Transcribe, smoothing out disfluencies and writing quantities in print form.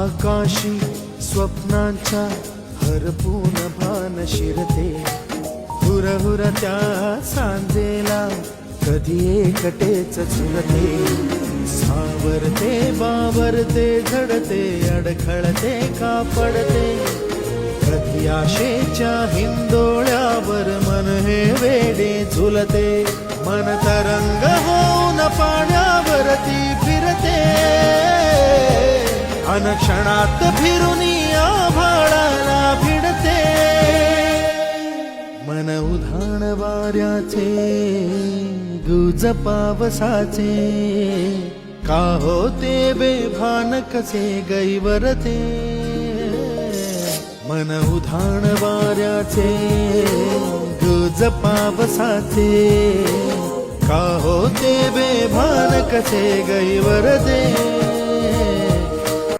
आकाशी स्वप्नांच्या हरपून भान शिरते, हुरहुर त्या सांजेला कधी एकटेच झुलते, सावरते बावरते झडते अडखळते का पडते, कधी आशेच्या हिंदोळ्यावर मन हे वेडे झुलते, मन तरंग होऊन पाण्यावरती फिरते, अनक्षणात फिरून आभाळाला भिडते, मन उधाण वाऱ्याचे गुज पावसाचे, का होते बेभान कसे गैवरते, मन उधाण वाऱ्याचे गुज पावसाचे, का होते बेभान कसे गैवरते.